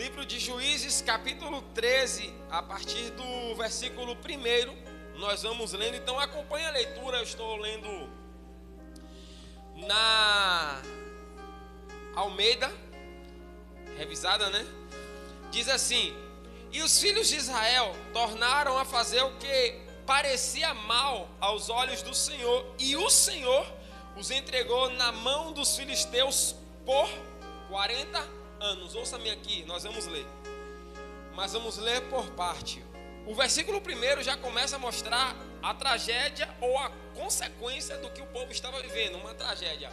Livro de Juízes, capítulo 13, a partir do versículo 1, nós vamos lendo. Então acompanhe a leitura, eu estou lendo na Almeida, revisada, né? Diz assim: e os filhos de Israel tornaram a fazer o que parecia mal aos olhos do Senhor, e o Senhor os entregou na mão dos filisteus por 40 anos. Ouça-me aqui, nós vamos ler, mas vamos ler por parte. O versículo 1 já começa a mostrar a tragédia ou a consequência do que o povo estava vivendo, uma tragédia.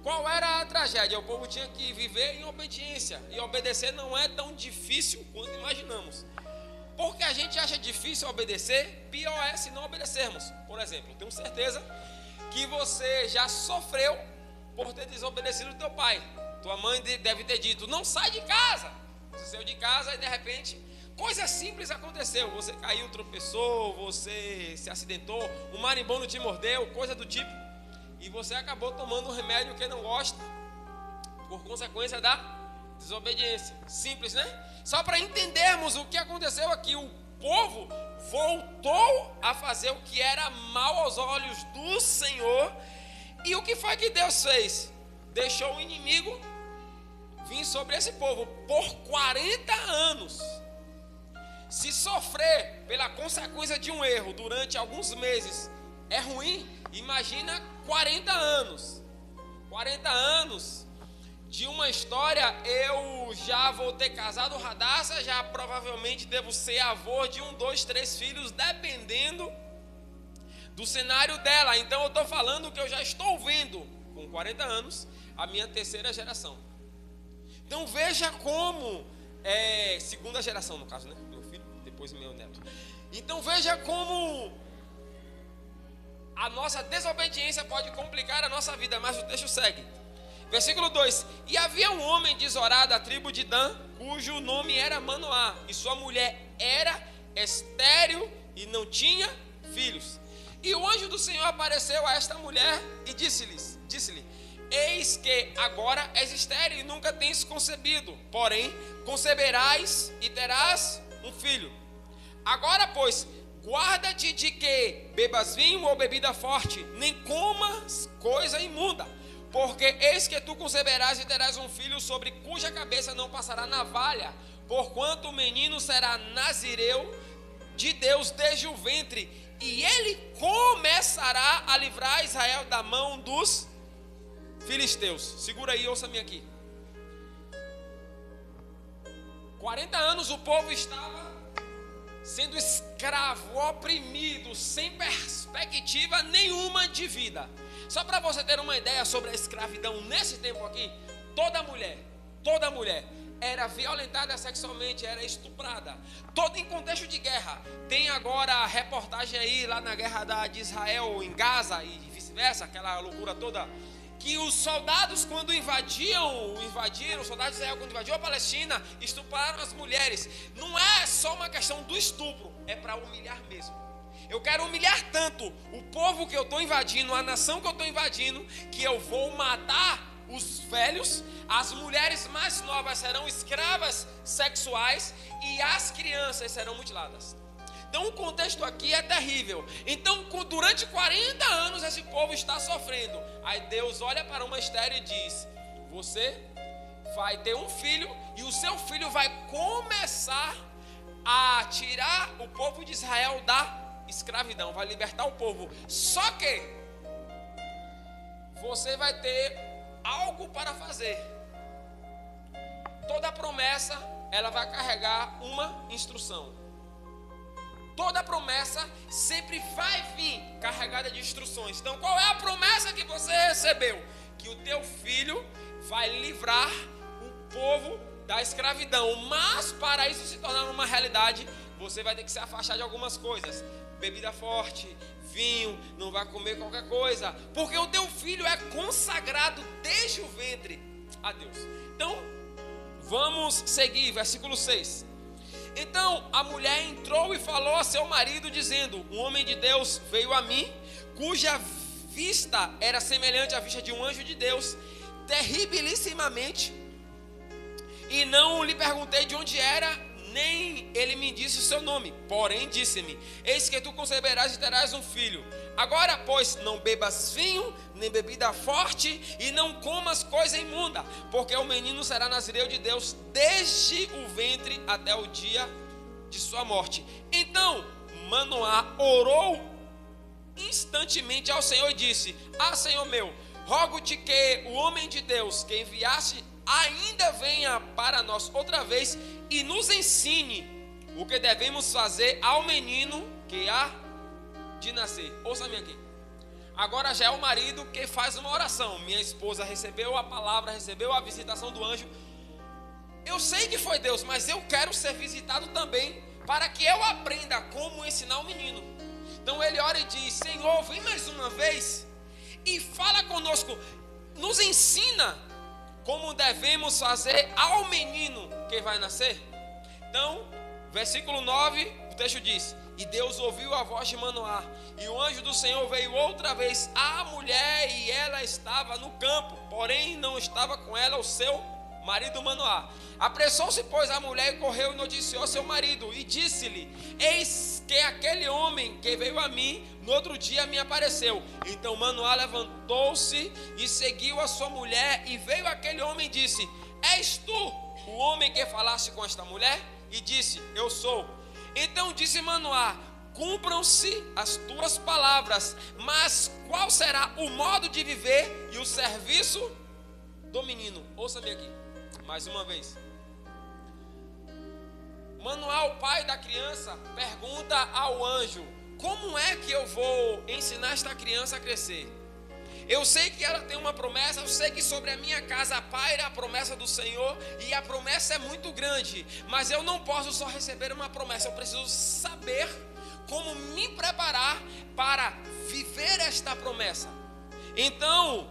Qual era a tragédia? O povo tinha que viver em obediência, e obedecer não é tão difícil quanto imaginamos. Porque a gente acha difícil obedecer, pior é se não obedecermos. Por exemplo, eu tenho certeza que você já sofreu por ter desobedecido o teu pai. Tua mãe deve ter dito: não sai de casa. Você saiu de casa e de repente coisa simples aconteceu. Você caiu, tropeçou, você se acidentou, um marimbondo te mordeu, coisa do tipo. E você acabou tomando um remédio que não gosta, por consequência da desobediência. Simples, né? Só para entendermos o que aconteceu aqui. O povo voltou a fazer o que era mal aos olhos do Senhor. E o que foi que Deus fez? Deixou o inimigo vir sobre esse povo por 40 anos. Se sofrer pela consequência de um erro durante alguns meses é ruim, imagina 40 anos. 40 anos de uma história. Eu já vou ter casado Radassa, já provavelmente devo ser avô de 1, 2, 3 filhos, dependendo do cenário dela. Então eu estou falando que eu já estou vendo, com 40 anos, a minha terceira geração. Então veja como, segunda geração no caso, né? Meu filho, depois meu neto. Então veja como a nossa desobediência pode complicar a nossa vida. Mas o texto segue. Versículo 2: e havia um homem de Zorá, da tribo de Dan, cujo nome era Manoá, e sua mulher era estéril e não tinha filhos. E o anjo do Senhor apareceu a esta mulher e disse-lhe: eis que agora és estéril e nunca tens concebido, porém conceberás e terás um filho. Agora, pois, guarda-te de que bebas vinho ou bebida forte, nem comas coisa imunda, porque eis que tu conceberás e terás um filho, sobre cuja cabeça não passará navalha, porquanto o menino será nazireu de Deus desde o ventre, e ele começará a livrar Israel da mão dos filisteus. Segura aí, ouça-me aqui. 40 anos o povo estava sendo escravo, oprimido, sem perspectiva nenhuma de vida. Só para você ter uma ideia sobre a escravidão nesse tempo aqui, toda mulher era violentada sexualmente, era estuprada. Todo em contexto de guerra. Tem agora a reportagem aí lá na guerra de Israel em Gaza e vice-versa, aquela loucura toda, que os soldados quando invadiram, os soldados de Israel quando invadiram a Palestina, estupraram as mulheres. Não é só uma questão do estupro, é para humilhar mesmo. Eu quero humilhar tanto o povo que eu estou invadindo, a nação que eu estou invadindo, que eu vou matar os velhos, as mulheres mais novas serão escravas sexuais e as crianças serão mutiladas. Então o contexto aqui é terrível. Então durante 40 anos esse povo está sofrendo. Aí Deus olha para uma estéril e diz: você vai ter um filho, e o seu filho vai começar a tirar o povo de Israel da escravidão, vai libertar o povo. Só que você vai ter algo para fazer. Toda promessa, ela vai carregar uma instrução. Toda promessa sempre vai vir carregada de instruções. Então qual é a promessa que você recebeu? Que o teu filho vai livrar o povo da escravidão. Mas para isso se tornar uma realidade, você vai ter que se afastar de algumas coisas. Bebida forte, vinho, não vai comer qualquer coisa, porque o teu filho é consagrado desde o ventre a Deus. Então vamos seguir, versículo 6. Então a mulher entrou e falou a seu marido, dizendo: um homem de Deus veio a mim, cuja vista era semelhante à vista de um anjo de Deus, terribilissimamente, e não lhe perguntei de onde nem ele me disse o seu nome. Porém disse-me: eis que tu conceberás e terás um filho. Agora, pois, não bebas vinho, nem bebida forte, e não comas coisa imunda, porque o menino será nazireu de Deus desde o ventre até o dia de sua morte. Então Manoá orou instantemente ao Senhor e disse: ah, Senhor meu, rogo-te que o homem de Deus que enviaste ainda venha para nós outra vez e nos ensine o que devemos fazer ao menino que há de nascer. Ouça-me aqui. Agora já é o marido que faz uma oração. Minha esposa recebeu a palavra, recebeu a visitação do anjo. Eu sei que foi Deus, mas eu quero ser visitado também, para que eu aprenda como ensinar o menino. Então ele ora e diz: Senhor, vem mais uma vez e fala conosco, nos ensina como devemos fazer ao menino que vai nascer. Então, versículo 9, o texto diz: e Deus ouviu a voz de Manoá, e o anjo do Senhor veio outra vez à mulher, e ela estava no campo, porém não estava com ela o seu marido Manoá. Apressou-se, pois, a mulher e correu e noticiou seu marido, e disse-lhe: eis que aquele homem que veio a mim, no outro dia me apareceu. Então Manoá levantou-se e seguiu a sua mulher, e veio aquele homem e disse: és tu o homem que falaste com esta mulher? E disse: eu sou. Então disse Manoá: cumpram-se as tuas palavras, mas qual será o modo de viver e o serviço do menino? Ouça-me aqui, mais uma vez. Manoá, o pai da criança, pergunta ao anjo: como é que eu vou ensinar esta criança a crescer? Eu sei que ela tem uma promessa, eu sei que sobre a minha casa paira a promessa do Senhor, e a promessa é muito grande, mas eu não posso só receber uma promessa, eu preciso saber como me preparar para viver esta promessa. Então,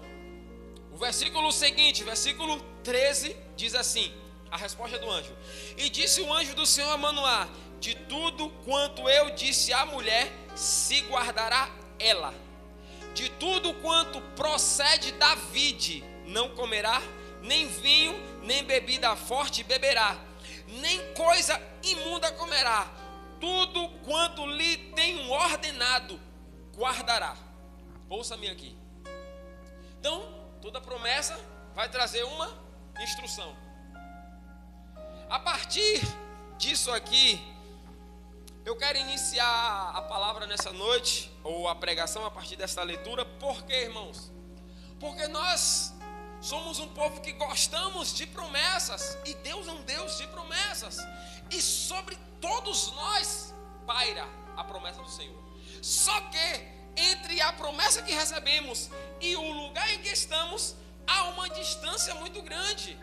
o versículo seguinte, versículo 13, diz assim, a resposta do anjo: e disse o anjo do Senhor a Manoá: de tudo quanto eu disse à mulher, se guardará ela. De tudo quanto procede da vide, não comerá, nem vinho, nem bebida forte beberá, nem coisa imunda comerá. Tudo quanto lhe tenho ordenado, guardará. Ouça-me aqui. Então, toda promessa vai trazer uma instrução. A partir disso aqui, eu quero iniciar a palavra nessa noite, ou a pregação a partir dessa leitura. Por quê, irmãos? Porque nós somos um povo que gostamos de promessas, e Deus é um Deus de promessas, e sobre todos nós paira a promessa do Senhor. Só que entre a promessa que recebemos e o lugar em que estamos, há uma distância muito grande.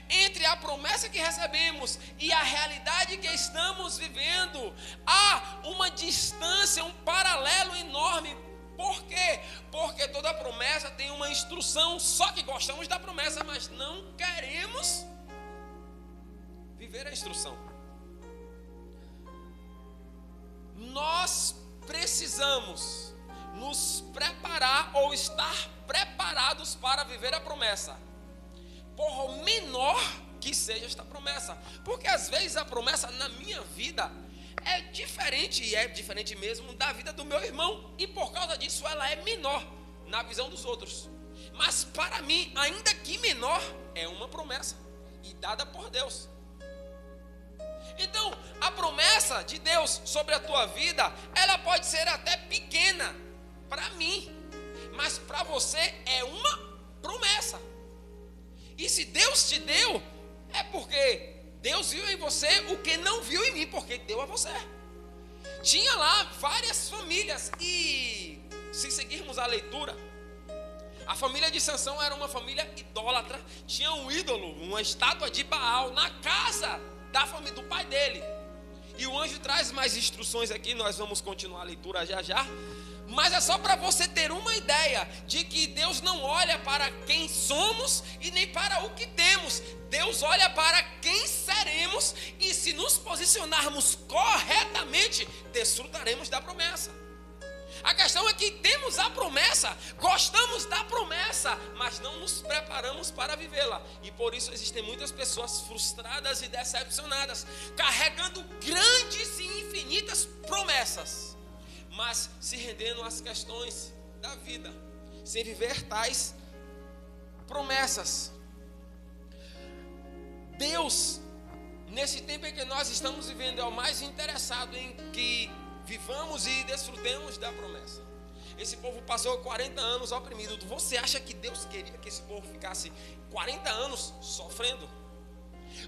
Entre a promessa que recebemos e a realidade que estamos vivendo, há uma distância, um paralelo enorme. Por quê? Porque toda promessa tem uma instrução, só que gostamos da promessa, mas não queremos viver a instrução. Nós precisamos nos preparar ou estar preparados para viver a promessa, por menor que seja esta promessa. Porque às vezes a promessa na minha vida é diferente, e é diferente mesmo da vida do meu irmão, e por causa disso ela é menor na visão dos outros. Mas para mim, ainda que menor, é uma promessa e dada por Deus. Então, a promessa de Deus sobre a tua vida, ela pode ser até pequena para mim, mas para você é uma promessa. E se Deus te deu, é porque Deus viu em você o que não viu em mim, porque deu a você. Tinha lá várias famílias, e se seguirmos a leitura, a família de Sansão era uma família idólatra. Tinha um ídolo, uma estátua de Baal na casa da família do pai dele. E o anjo traz mais instruções aqui, nós vamos continuar a leitura já já. Mas é só para você ter uma ideia de que Deus não olha para quem somos e nem para o que temos. Deus olha para quem seremos, e se nos posicionarmos corretamente, desfrutaremos da promessa. A questão é que temos a promessa, gostamos da promessa, mas não nos preparamos para vivê-la. E por isso existem muitas pessoas frustradas e decepcionadas, carregando grandes e infinitas promessas, mas se rendendo às questões da vida, sem viver tais promessas. Deus, nesse tempo em que nós estamos vivendo, é o mais interessado em que vivamos e desfrutemos da promessa. Esse povo passou 40 anos oprimido. Você acha que Deus queria que esse povo ficasse 40 anos sofrendo?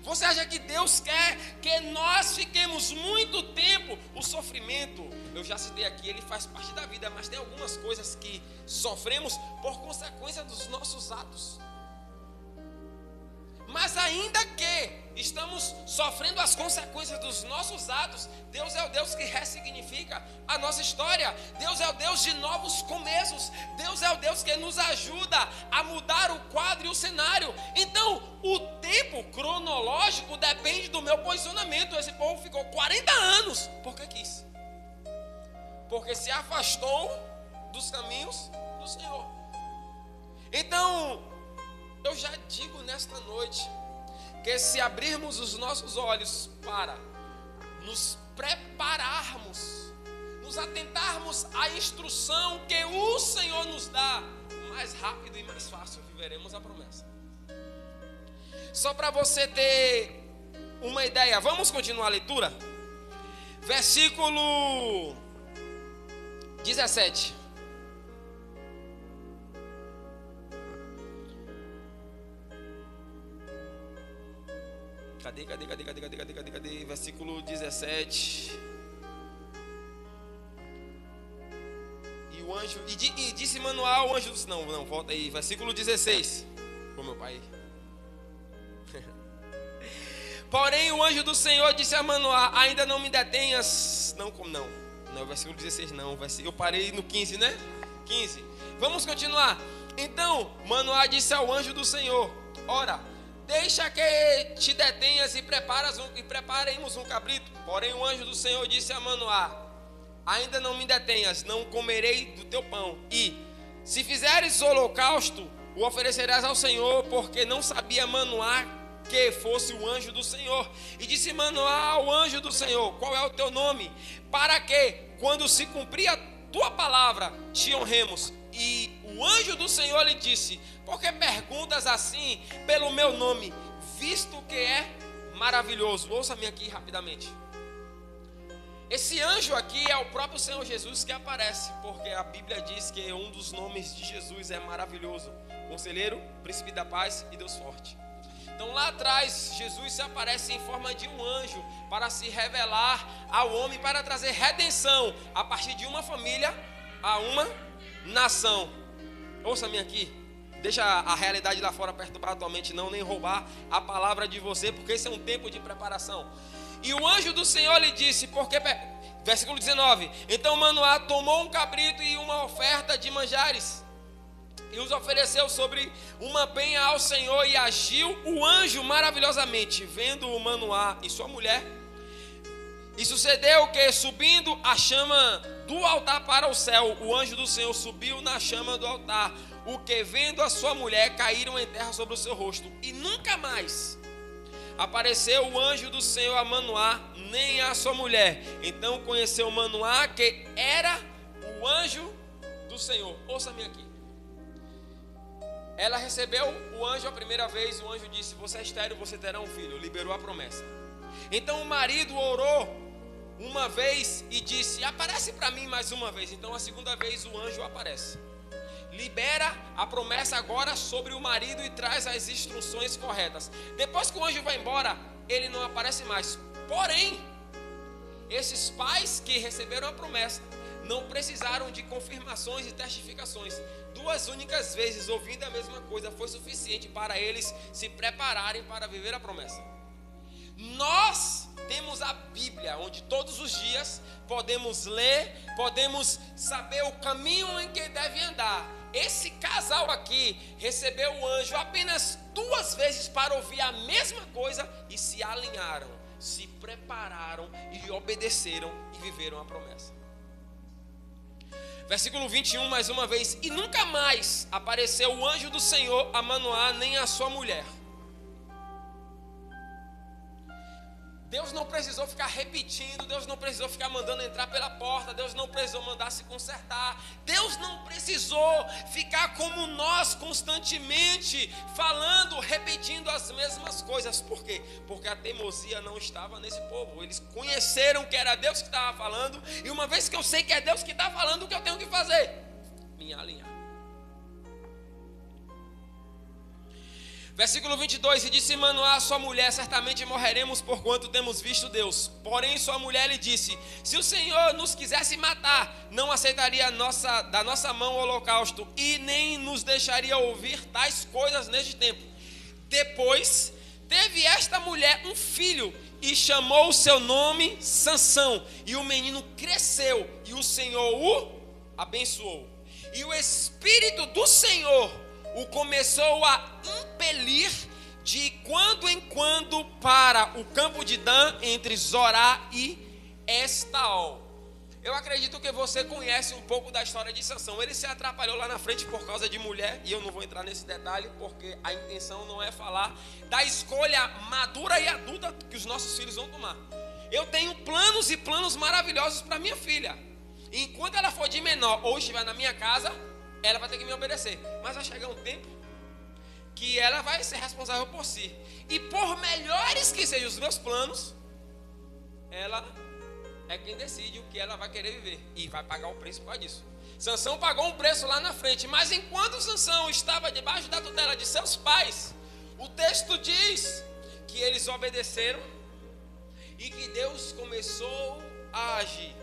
Você acha que Deus quer que nós fiquemos muito tempo? O sofrimento, eu já citei aqui, ele faz parte da vida, mas tem algumas coisas que sofremos por consequência dos nossos atos. Mas ainda que estamos sofrendo as consequências dos nossos atos, Deus é o Deus que ressignifica a nossa história. Deus é o Deus de novos começos. Deus é o Deus que nos ajuda a mudar o quadro e o cenário. Então, o tempo cronológico depende do meu posicionamento. Esse povo ficou 40 anos porque quis, porque se afastou dos caminhos do Senhor. Então, eu já digo nesta noite que se abrirmos os nossos olhos para nos prepararmos, nos atentarmos à instrução que o Senhor nos dá, mais rápido e mais fácil viveremos a promessa. Só para você ter uma ideia, vamos continuar a leitura? Versículo 17. Cadê? Versículo 17. E o anjo, e disse Manoá ao anjo do... Não, volta aí. Versículo 16. Ô meu pai. Porém o anjo do Senhor disse a Manoá: ainda não me detenhas. Não, versículo 16 não. Eu parei no 15, né? 15. Vamos continuar. Então Manoá disse ao anjo do Senhor: ora, deixa que te detenhas e preparemos um cabrito. Porém o anjo do Senhor disse a Manoá: ainda não me detenhas, não comerei do teu pão. E se fizeres holocausto, o oferecerás ao Senhor, porque não sabia Manoá que fosse o anjo do Senhor. E disse Manoá ao anjo do Senhor: qual é o teu nome? Para que, quando se cumprir a tua palavra, te honremos. E o anjo do Senhor lhe disse: por que perguntas assim pelo meu nome, visto que é maravilhoso? Ouça-me aqui rapidamente. Esse anjo aqui é o próprio Senhor Jesus que aparece, porque a Bíblia diz que um dos nomes de Jesus é maravilhoso: Conselheiro, Príncipe da Paz e Deus Forte. Então lá atrás Jesus se aparece em forma de um anjo para se revelar ao homem, para trazer redenção a partir de uma família a uma nação. Ouça-me aqui. Deixa a realidade lá fora perturbar a tua mente, não, nem roubar a palavra de você, porque esse é um tempo de preparação. E o anjo do Senhor lhe disse, versículo 19: então Manoá tomou um cabrito e uma oferta de manjares e os ofereceu sobre uma penha ao Senhor, e agiu o anjo maravilhosamente, vendo o Manoá e sua mulher. E sucedeu que, subindo a chama do altar para o céu, o anjo do Senhor subiu na chama do altar, o que, vendo a sua mulher, caíram em terra sobre o seu rosto, e nunca mais apareceu o anjo do Senhor a Manoá, nem a sua mulher. Então conheceu Manoá que era o anjo do Senhor. Ouça-me aqui. Ela recebeu o anjo a primeira vez. O anjo disse: você é estéril, você terá um filho. Liberou a promessa. Então o marido orou uma vez e disse: aparece para mim mais uma vez. Então a segunda vez o anjo aparece, libera a promessa agora sobre o marido e traz as instruções corretas. Depois que o anjo vai embora, ele não aparece mais. Porém, esses pais que receberam a promessa não precisaram de confirmações e testificações. 2 únicas vezes ouvindo a mesma coisa foi suficiente para eles se prepararem para viver a promessa. Nós temos a Bíblia, onde todos os dias podemos ler, podemos saber o caminho em que deve andar. Esse casal aqui recebeu o anjo apenas 2 vezes para ouvir a mesma coisa e se alinharam, se prepararam e obedeceram e viveram a promessa. Versículo 21, mais uma vez. E nunca mais apareceu o anjo do Senhor a Manoá nem a sua mulher. Deus não precisou ficar repetindo, Deus não precisou ficar mandando entrar pela porta, Deus não precisou mandar se consertar, Deus não precisou ficar como nós constantemente falando, repetindo as mesmas coisas. Por quê? Porque a teimosia não estava nesse povo. Eles conheceram que era Deus que estava falando, e uma vez que eu sei que é Deus que está falando, o que eu tenho que fazer? Me alinhar. Versículo 22, e disse Manoá a sua mulher: certamente morreremos porquanto temos visto Deus. Porém sua mulher lhe disse: se o Senhor nos quisesse matar, não aceitaria da nossa mão o holocausto, e nem nos deixaria ouvir tais coisas neste tempo. Depois teve esta mulher um filho, e chamou o seu nome Sansão, e o menino cresceu, e o Senhor o abençoou. E o Espírito do Senhor o começou a impelir de quando em quando para o campo de Dan, entre Zorá e Estaol. Eu acredito que você conhece um pouco da história de Sansão. Ele se atrapalhou lá na frente por causa de mulher, e eu não vou entrar nesse detalhe, porque a intenção não é falar da escolha madura e adulta que os nossos filhos vão tomar. Eu tenho planos e planos maravilhosos para minha filha. E enquanto ela for de menor ou estiver na minha casa, ela vai ter que me obedecer. Mas vai chegar um tempo que ela vai ser responsável por si. E por melhores que sejam os meus planos, ela é quem decide o que ela vai querer viver. E vai pagar o preço por causa disso. Sansão pagou um preço lá na frente. Mas enquanto Sansão estava debaixo da tutela de seus pais, o texto diz que eles obedeceram e que Deus começou a agir.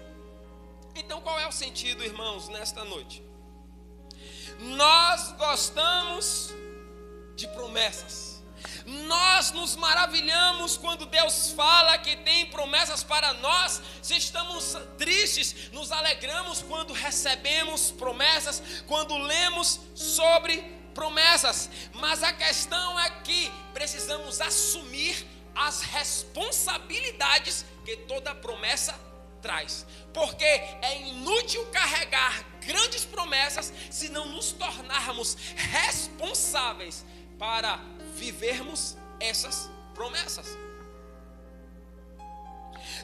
Então qual é o sentido, irmãos, nesta noite? Nós gostamos de promessas. Nós nos maravilhamos quando Deus fala que tem promessas para nós. Se estamos tristes, nos alegramos quando recebemos promessas, quando lemos sobre promessas. Mas a questão é que precisamos assumir as responsabilidades que toda promessa traz. Porque é inútil carregar grandes promessas se não nos tornarmos responsáveis para vivermos essas promessas.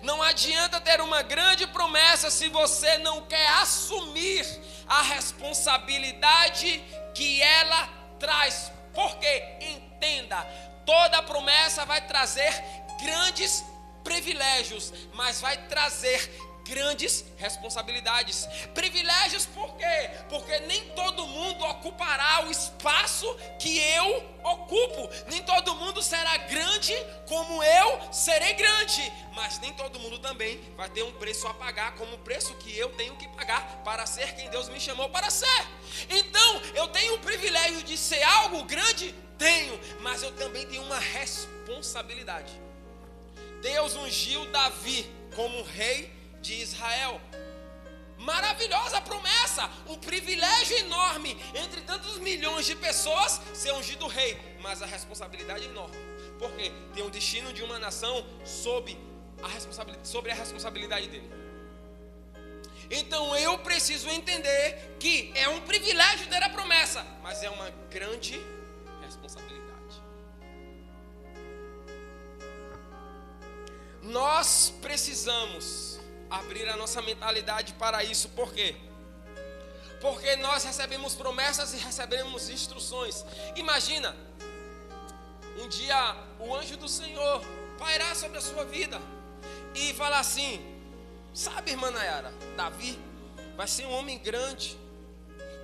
Não adianta ter uma grande promessa se você não quer assumir a responsabilidade que ela traz. Porque, entenda, toda promessa vai trazer grandes privilégios, mas vai trazer grandes responsabilidades. Privilégios por quê? Porque nem todo mundo ocupará o espaço que eu ocupo. Nem todo mundo será grande como eu serei grande. Mas nem todo mundo também vai ter um preço a pagar como o preço que eu tenho que pagar para ser quem Deus me chamou para ser. Então, eu tenho o privilégio de ser algo grande? Tenho, mas eu também tenho uma responsabilidade. Deus ungiu Davi como rei de Israel. Maravilhosa promessa, um privilégio enorme entre tantos milhões de pessoas ser ungido rei, mas a responsabilidade é enorme. Porque tem o destino de uma nação sobre a responsabilidade dele. Então eu preciso entender que é um privilégio ter a promessa, mas é uma grande responsabilidade. Nós precisamos abrir a nossa mentalidade para isso. Por quê? Porque nós recebemos promessas e recebemos instruções. Imagina, um dia o anjo do Senhor pairar sobre a sua vida e falar assim: sabe, irmã Nayara, Davi vai ser um homem grande,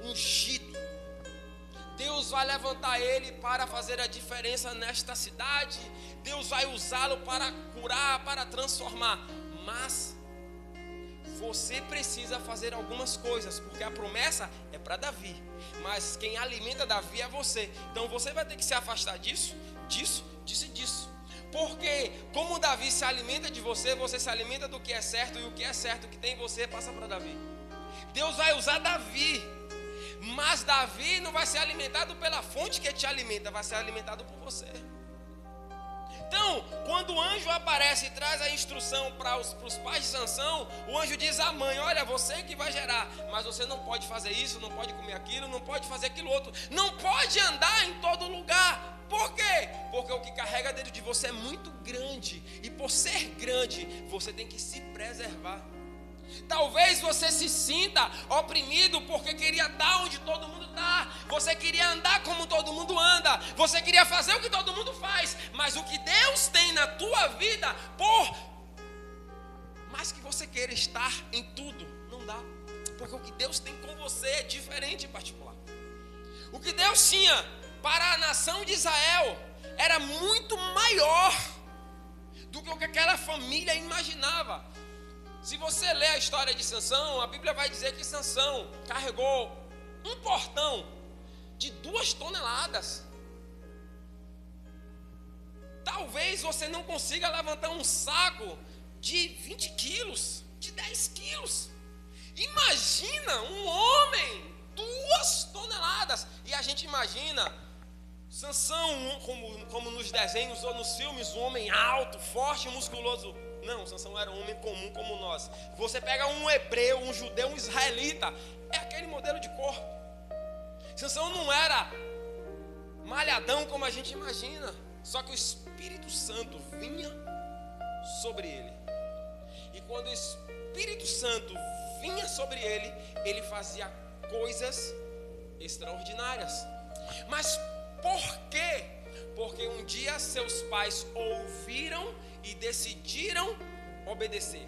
ungido. Deus vai levantar ele para fazer a diferença nesta cidade. Deus vai usá-lo para curar, para transformar. Mas você precisa fazer algumas coisas, porque a promessa é para Davi, mas quem alimenta Davi é você. Então você vai ter que se afastar disso e disso. Porque como Davi se alimenta de você, você se alimenta do que é certo, e o que é certo que tem em você passa para Davi. Deus vai usar Davi, mas Davi não vai ser alimentado pela fonte que te alimenta, vai ser alimentado por você. Então, quando o anjo aparece e traz a instrução para os pais de Sansão, o anjo diz à mãe: olha, você que vai gerar, mas você não pode fazer isso, não pode comer aquilo, não pode fazer aquilo outro, não pode andar em todo lugar. Por quê? Porque o que carrega dentro de você é muito grande, e por ser grande, você tem que se preservar. Talvez você se sinta oprimido porque queria estar onde todo mundo está. Você queria andar como todo mundo anda. Você queria fazer o que todo mundo faz. Mas o que Deus tem na tua vida, por mais que você queira estar em tudo, não dá. Porque o que Deus tem com você é diferente em particular. O que Deus tinha para a nação de Israel era muito maior do que o que aquela família imaginava. Se você ler a história de Sansão, a Bíblia vai dizer que Sansão carregou um portão de 2 toneladas. Talvez você não consiga levantar um saco de 20 quilos, de 10 quilos. Imagina um homem, 2 toneladas. E a gente imagina Sansão como nos desenhos ou nos filmes, um homem alto, forte, musculoso. Não, Sansão era um homem comum como nós. Você pega um hebreu, um judeu, um israelita, é aquele modelo de corpo. Sansão não era malhadão como a gente imagina, só que o Espírito Santo vinha sobre ele. E quando o Espírito Santo vinha sobre ele, ele fazia coisas extraordinárias. Mas por quê? Porque um dia seus pais ouviram e decidiram obedecer.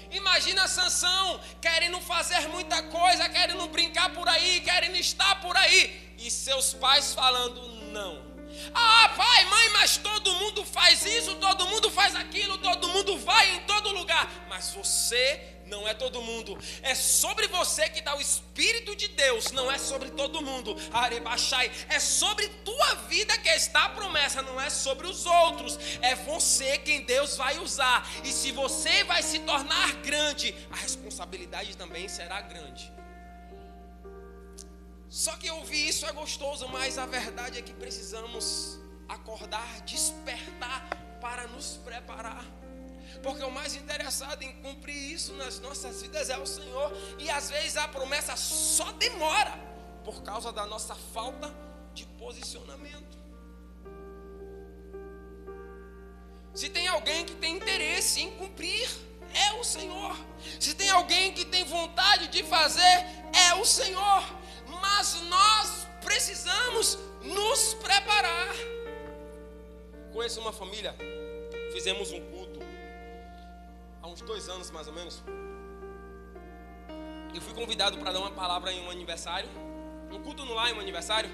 Imagina Sansão querendo fazer muita coisa, querendo brincar por aí, querendo estar por aí, e seus pais falando não. Ah, pai, mãe, mas todo mundo faz isso, todo mundo faz aquilo, todo mundo vai em todo lugar. Mas você não é todo mundo. É sobre você que está o Espírito de Deus, não é sobre todo mundo. Arebachai, é sobre tua vida que está a promessa, não é sobre os outros. É você quem Deus vai usar. E se você vai se tornar grande, a responsabilidade também será grande. Só que ouvir isso é gostoso, mas a verdade é que precisamos acordar, despertar para nos preparar. Porque o mais interessado em cumprir isso nas nossas vidas é o Senhor. E às vezes a promessa só demora por causa da nossa falta de posicionamento. Se tem alguém que tem interesse em cumprir, é o Senhor. Se tem alguém que tem vontade de fazer, é o Senhor. Mas nós precisamos nos preparar. Conheço uma família, fizemos um culto há uns 2 anos mais ou menos. Eu fui convidado para dar uma palavra em um aniversário, um culto no lar em um aniversário.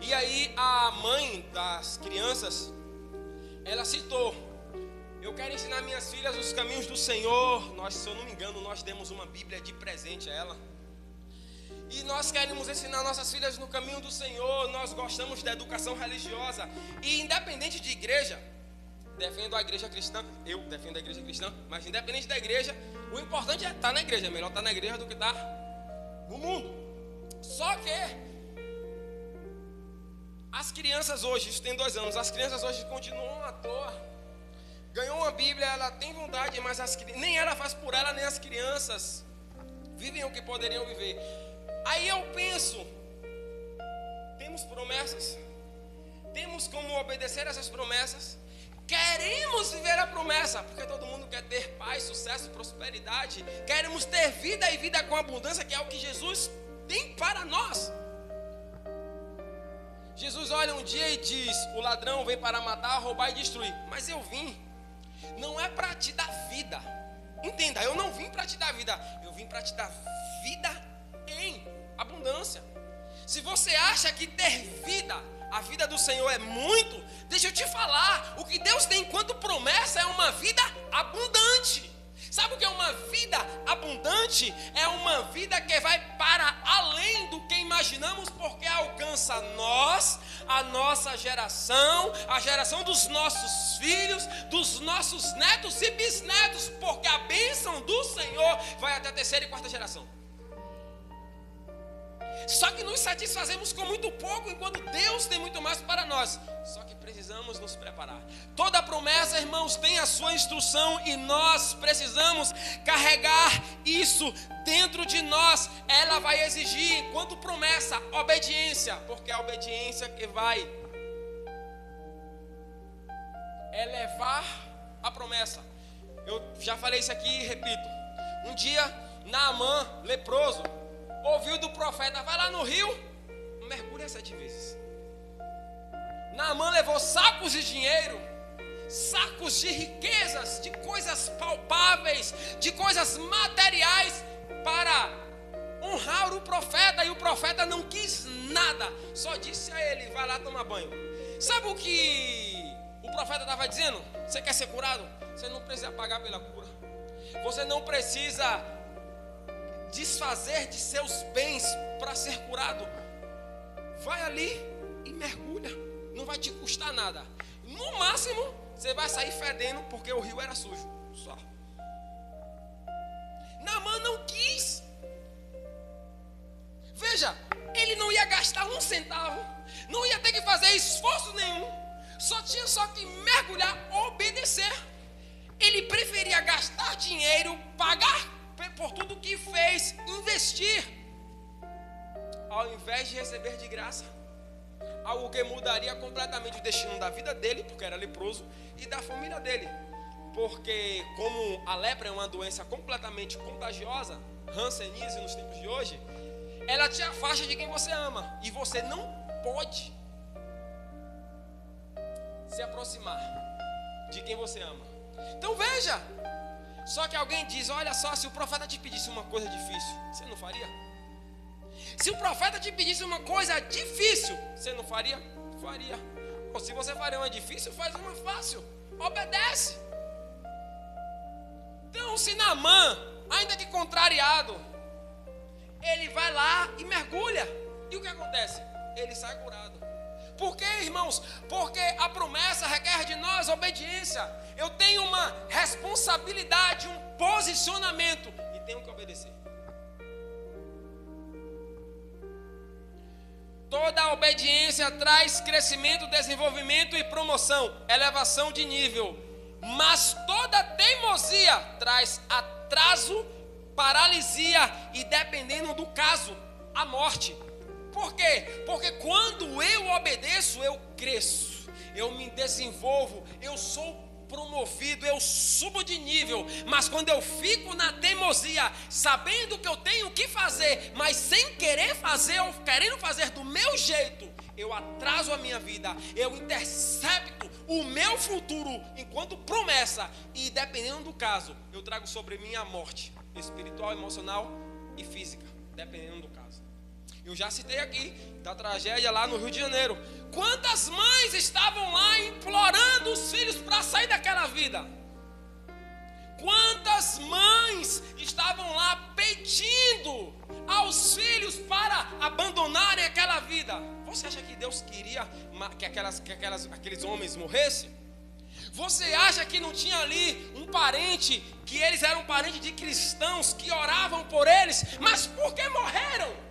E aí a mãe das crianças, ela citou: eu quero ensinar minhas filhas os caminhos do Senhor. Nós, se eu não me engano, nós demos uma Bíblia de presente a ela. E nós queremos ensinar nossas filhas no caminho do Senhor. Nós gostamos da educação religiosa. E independente de igreja, defendo a igreja cristã. Eu defendo a igreja cristã. Mas independente da igreja, o importante é estar na igreja. É melhor estar na igreja do que estar no mundo. Só que as crianças hoje, isso tem 2 anos, as crianças hoje continuam à toa. Ganhou uma Bíblia, ela tem vontade, mas nem ela faz por ela, nem as crianças vivem o que poderiam viver. Aí eu penso, temos promessas, temos como obedecer essas promessas, queremos viver a promessa, porque todo mundo quer ter paz, sucesso, prosperidade, queremos ter vida e vida com abundância, que é o que Jesus tem para nós. Jesus olha um dia e diz: o ladrão vem para matar, roubar e destruir, mas eu vim, não é para te dar vida. Entenda, eu não vim para te dar vida, eu vim para te dar vida em abundância. Se você acha que ter vida, a vida do Senhor é muito, deixa eu te falar, o que Deus tem enquanto promessa é uma vida abundante. Sabe o que é uma vida abundante? É uma vida que vai para além do que imaginamos, porque alcança nós, a nossa geração, a geração dos nossos filhos, dos nossos netos e bisnetos, porque a bênção do Senhor vai até a 3ª e 4ª geração. Só que nos satisfazemos com muito pouco, enquanto Deus tem muito mais para nós. Só que precisamos nos preparar. Toda promessa, irmãos, tem a sua instrução e nós precisamos carregar isso dentro de nós. Ela vai exigir, enquanto promessa, obediência, porque é a obediência que vai elevar a promessa. Eu já falei isso aqui e repito. Um dia, Naamã, leproso, ouviu do profeta: vai lá no rio, mergulha 7 vezes. Naamã levou sacos de dinheiro, sacos de riquezas, de coisas palpáveis, de coisas materiais, para honrar o profeta. E o profeta não quis nada, só disse a ele: vai lá tomar banho. Sabe o que o profeta estava dizendo? Você quer ser curado? Você não precisa pagar pela cura. Você não precisa desfazer de seus bens para ser curado. Vai ali e mergulha. Não vai te custar nada. No máximo, você vai sair fedendo, porque o rio era sujo. Só. Naamã não quis. Veja, ele não ia gastar 1 centavo. Não ia ter que fazer esforço nenhum. Só tinha que mergulhar, obedecer. Ele preferia gastar dinheiro, pagar por tudo que fez, investir, ao invés de receber de graça. Algo que mudaria completamente o destino da vida dele, porque era leproso, e da família dele. Porque como a lepra é uma doença completamente contagiosa, hanseníase nos tempos de hoje, ela te afasta de quem você ama. E você não pode se aproximar de quem você ama. Então veja, só que alguém diz: olha só, se o profeta te pedisse uma coisa difícil, você não faria? Se o profeta te pedisse uma coisa difícil, você não faria? Faria. Ou se você faria uma difícil, faz uma fácil, obedece. Então, se Naamã, ainda que contrariado, ele vai lá e mergulha, e o que acontece? Ele sai curado. Por quê, irmãos? Porque a promessa requer de nós obediência. Eu tenho uma responsabilidade, um posicionamento, e tenho que obedecer. Toda obediência traz crescimento, desenvolvimento e promoção, elevação de nível. Mas toda teimosia traz atraso, paralisia e, dependendo do caso, a morte. Por quê? Porque quando eu obedeço, eu cresço, eu me desenvolvo, eu sou promovido, eu subo de nível. Mas quando eu fico na teimosia, sabendo que eu tenho que fazer, mas sem querer fazer, ou querendo fazer do meu jeito, eu atraso a minha vida, eu intercepto o meu futuro enquanto promessa, e dependendo do caso, eu trago sobre mim a morte espiritual, emocional e física, dependendo do caso. Eu já citei aqui da tragédia lá no Rio de Janeiro. Quantas mães estavam lá implorando os filhos para sair daquela vida? Quantas mães estavam lá pedindo aos filhos para abandonarem aquela vida? Você acha que Deus queria que aqueles homens morressem? Você acha que não tinha ali um parente, que eles eram parentes de cristãos que oravam por eles? Mas por que morreram?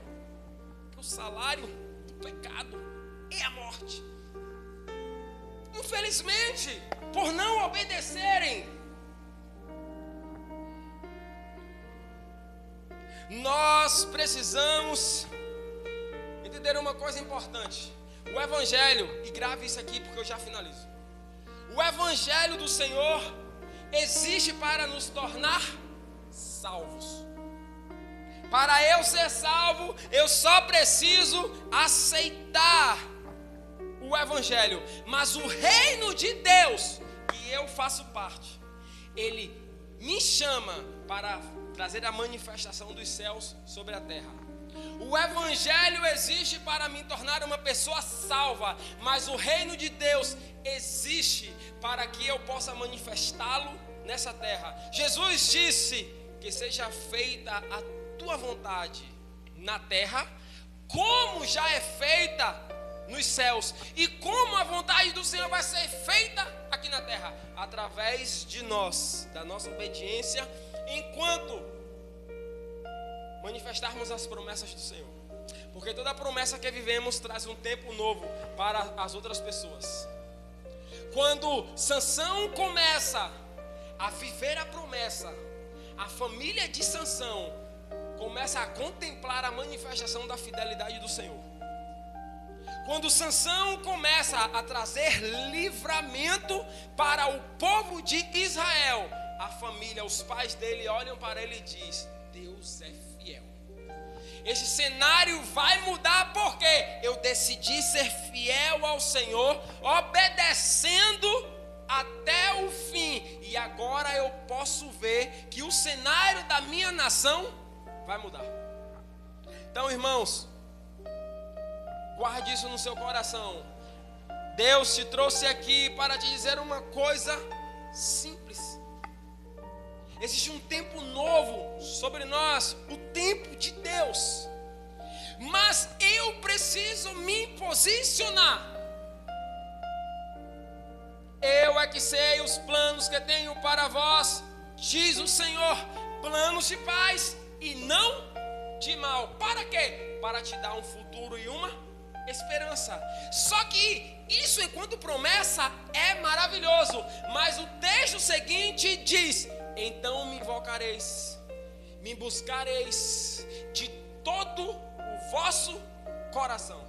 O salário do pecado é a morte. Infelizmente, por não obedecerem, nós precisamos entender uma coisa importante. O Evangelho, e grave isso aqui porque eu já finalizo. O Evangelho do Senhor existe para nos tornar salvos. Para eu ser salvo, eu só preciso aceitar o Evangelho. Mas o reino de Deus, que eu faço parte, ele me chama para trazer a manifestação dos céus sobre a terra. O Evangelho existe para me tornar uma pessoa salva, mas o reino de Deus existe para que eu possa manifestá-lo nessa terra. Jesus disse que seja feita a tua vontade na terra, como já é feita nos céus. E como a vontade do Senhor vai ser feita aqui na terra? Através de nós, da nossa obediência, enquanto manifestarmos as promessas do Senhor. Porque toda promessa que vivemos traz um tempo novo para as outras pessoas. Quando Sansão começa a viver a promessa, a família de Sansão começa a contemplar a manifestação da fidelidade do Senhor. Quando Sansão começa a trazer livramento para o povo de Israel, a família, os pais dele olham para ele e diz: Deus é fiel. Esse cenário vai mudar porque eu decidi ser fiel ao Senhor, obedecendo até o fim. E agora eu posso ver que o cenário da minha nação vai mudar. Então, irmãos, guarde isso no seu coração. Deus te trouxe aqui para te dizer uma coisa simples. Existe um tempo novo sobre nós, o tempo de Deus. Mas eu preciso me posicionar. Eu é que sei os planos que tenho para vós, diz o Senhor, planos de paz e não de mal. Para quê? Para te dar um futuro e uma esperança. Só que isso, enquanto promessa, é maravilhoso. Mas o texto seguinte diz: então me invocareis, me buscareis de todo o vosso coração.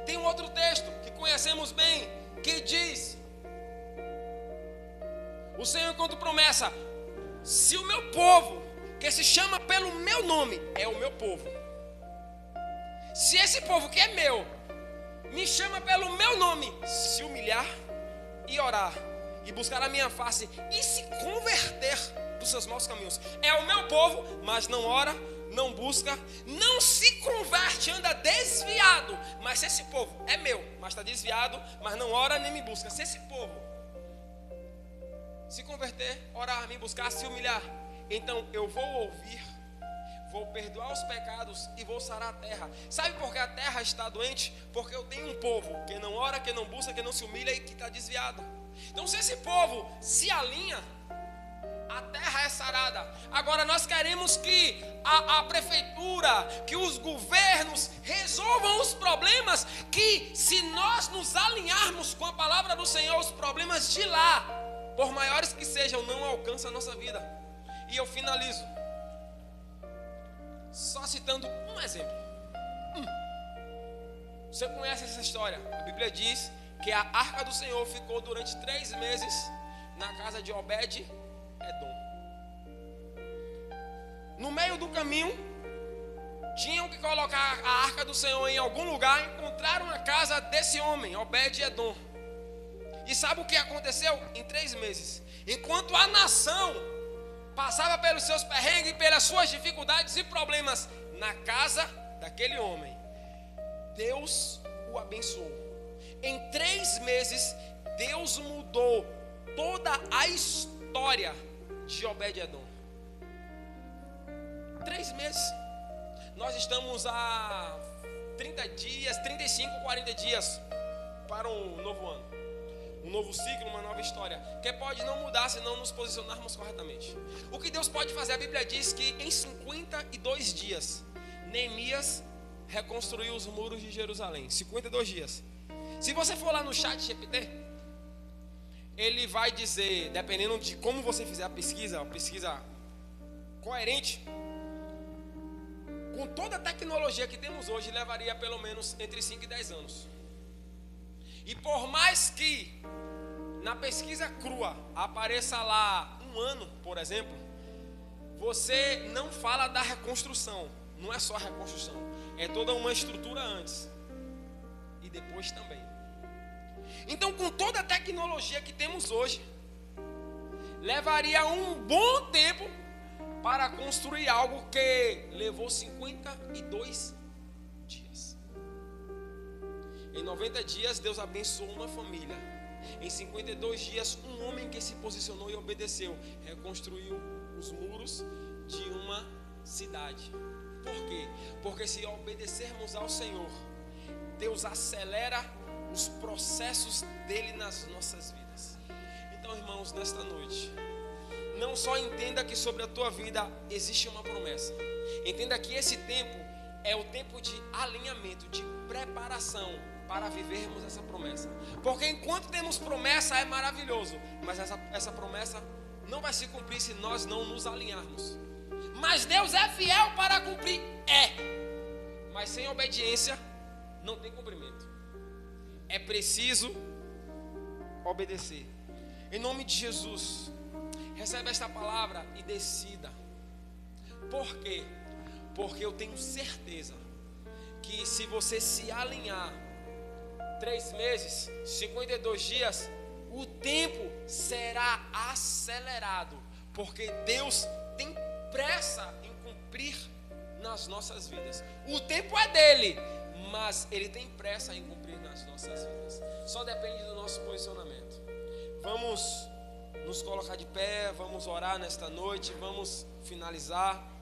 Tem um outro texto que conhecemos bem, que diz: o Senhor, enquanto promessa, se o meu povo, que se chama pelo meu nome, é o meu povo, se esse povo que é meu, me chama pelo meu nome, se humilhar e orar, e buscar a minha face, e se converter dos seus maus caminhos, é o meu povo, mas não ora, não busca, não se converte, anda desviado. Mas se esse povo é meu, mas está desviado, mas não ora nem me busca, se esse povo se converter, orar, me buscar, se humilhar, então eu vou ouvir, vou perdoar os pecados e vou sarar a terra. Sabe por que a terra está doente? Porque eu tenho um povo que não ora, que não busca, que não se humilha e que está desviado. Então, se esse povo se alinha, a terra é sarada. Agora nós queremos que a prefeitura, que os governos resolvam os problemas, que se nós nos alinharmos com a palavra do Senhor, os problemas de lá, por maiores que sejam, não alcançam a nossa vida. E eu finalizo só citando um exemplo. Você conhece essa história? A Bíblia diz que a arca do Senhor ficou durante 3 meses na casa de Obed-Edom. No meio do caminho, tinham que colocar a arca do Senhor em algum lugar. Encontraram a casa desse homem, Obed-Edom. E sabe o que aconteceu? Em 3 meses, enquanto a nação passava pelos seus perrengues, pelas suas dificuldades e problemas, na casa daquele homem, Deus o abençoou. Em 3 meses, Deus mudou toda a história de Obed-Edom. 3 meses. Nós estamos há 30 dias, 35, 40 dias para um novo ano. Um novo ciclo, uma nova história, que pode não mudar se não nos posicionarmos corretamente. O que Deus pode fazer? A Bíblia diz que em 52 dias, Neemias reconstruiu os muros de Jerusalém. 52 dias. Se você for lá no chat GPT, ele vai dizer, dependendo de como você fizer a pesquisa coerente, com toda a tecnologia que temos hoje, levaria pelo menos entre 5 e 10 anos. E por mais que na pesquisa crua apareça lá 1 ano, por exemplo, você não fala da reconstrução. Não é só a reconstrução, é toda uma estrutura antes e depois também. Então, com toda a tecnologia que temos hoje, levaria um bom tempo para construir algo que levou 52 dias. Em 90 dias, Deus abençoou uma família. Em 52 dias, um homem que se posicionou e obedeceu reconstruiu os muros de uma cidade. Por quê? Porque se obedecermos ao Senhor, Deus acelera os processos dele nas nossas vidas. Então, irmãos, nesta noite, não só entenda que sobre a tua vida existe uma promessa, Entenda que esse tempo é o tempo de alinhamento, de preparação para vivermos essa promessa. Porque enquanto temos promessa é maravilhoso, mas essa promessa não vai se cumprir se nós não nos alinharmos. Mas Deus é fiel para cumprir, mas sem obediência não tem cumprimento. É preciso obedecer. Em nome de Jesus, recebe esta palavra e decida. Por quê? Porque eu tenho certeza que se você se alinhar 3 meses, 52 dias, o tempo será acelerado, porque Deus tem pressa em cumprir nas nossas vidas. O tempo é dele, mas ele tem pressa em cumprir nas nossas vidas. Só depende do nosso posicionamento. Vamos nos colocar de pé, vamos orar nesta noite, vamos finalizar.